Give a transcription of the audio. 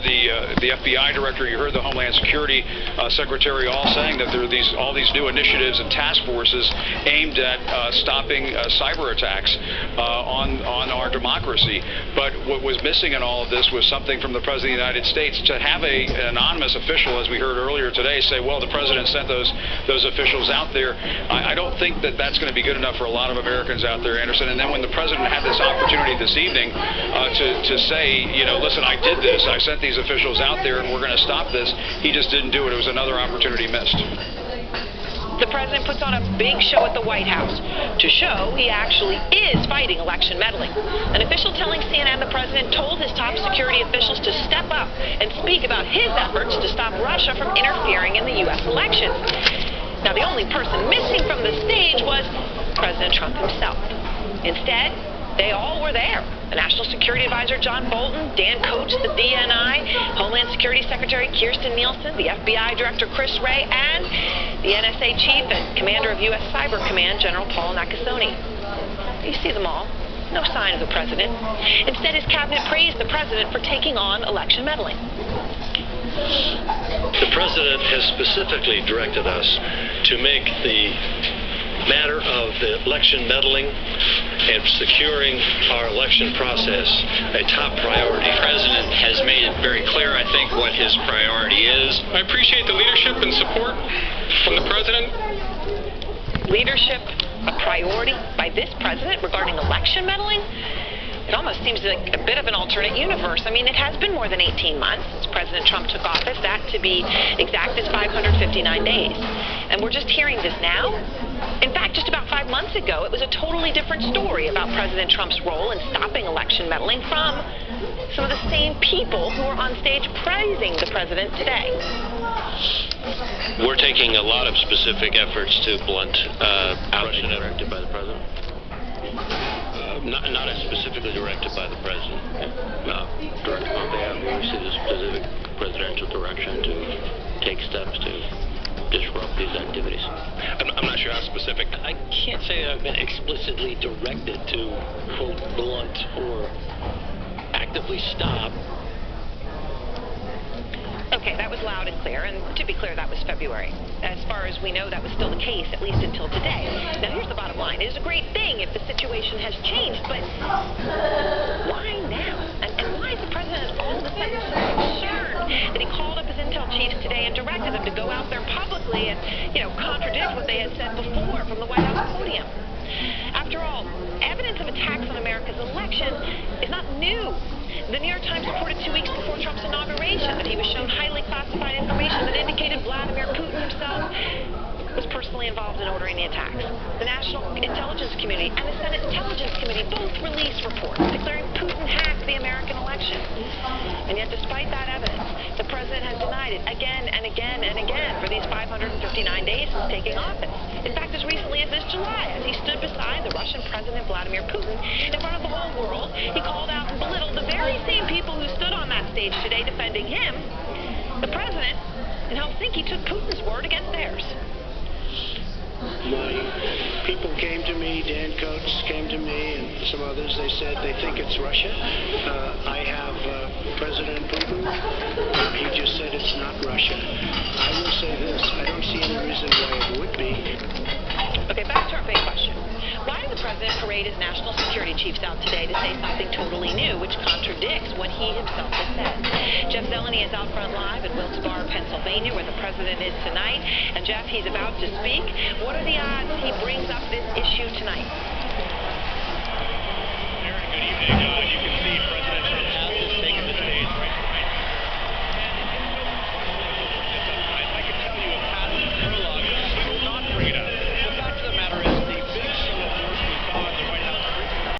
the FBI director, you heard the Homeland Security Secretary all saying that there are all these new initiatives and task forces aimed at stopping cyber attacks on our democracy. But what was missing in all of this was something from the President of the United States. To have an anonymous official, as we heard earlier today, say, well, the President sent those officials out there, I don't think that that's going to be good enough for a lot of Americans out there, Anderson. And then when the President had this opportunity this evening to say, you know, listen, I did this, I sent these officials out there, and we're going to stop this, he just didn't do it. It was another opportunity missed. The president puts on a big show at the White House to show he actually is fighting election meddling. An official telling CNN the president told his top security officials to step up and speak about his efforts to stop Russia from interfering in the U.S. elections. Now, the only person missing from the stage was President Trump himself. Instead, they all were there. The National Security Advisor John Bolton, Dan Coats, the DNI, Homeland Security Secretary Kirstjen Nielsen, the FBI Director Chris Wray, and the NSA Chief and Commander of U.S. Cyber Command, General Paul Nakasone. You see them all. No sign of the president. Instead, his cabinet praised the president for taking on election meddling. The president has specifically directed us to make the matter of the election meddling and securing our election process a top priority. The president has made it very clear, I think, what his priority is. I appreciate the leadership and support from the president. Leadership, a priority by this president regarding election meddling? It almost seems like a bit of an alternate universe. I mean, it has been more than 18 months since President Trump took office. That, to be exact, is 559 days. And we're just hearing this now? In fact, just about 5 months ago, it was a totally different story about President Trump's role in stopping election meddling from some of the same people who are on stage praising the president today. We're taking a lot of specific efforts to blunt Russian directed by the president. Not as specifically directed by the president. Directed on behalf, we received a specific presidential direction to take steps to disrupt these activities. I'm not sure how specific. I can't say I've been explicitly directed to, quote, blunt or actively stop. Okay, that was loud and clear, and to be clear, that was February. As far as we know, that was still the case, at least until today. Now, here's the bottom line. It is a great thing if the situation has changed, but why now? And why is the president all of a sudden so concerned that he called up his intel chiefs today and directed them to go out there publicly and, contradict what they had said before from the White House podium? After all, evidence of attacks on America's election is not new. The New York Times reported 2 weeks before Trump's inauguration that he was shown highly classified information that indicated Vladimir Putin himself was personally involved in ordering the attacks. The National Intelligence Committee and the Senate Intelligence Committee both released reports declaring Putin hacked the American election. And yet, despite that evidence, the president has denied it again and again and again for these 559 days since taking office. In fact, as recently as this July, as he stood beside the Russian President Vladimir Putin in front of the whole world, he called out and belittled the very same people who stood on that stage today defending him. The president in Helsinki took Putin's word against theirs. My people came to me, Dan Coats came to me, and some others. They said they think it's Russia. I have President Putin. He just said it's not Russia. I will say this. I don't see any reason why it would be. Okay, back to our big question. Why did the president parade his national security chiefs out today to say something totally new, which contradicts what he himself has said? Jeff Zeleny is out front live in Wilkes-Barre, Pennsylvania, where the president is tonight. And Jeff, he's about to speak. What are the odds he brings up this issue tonight?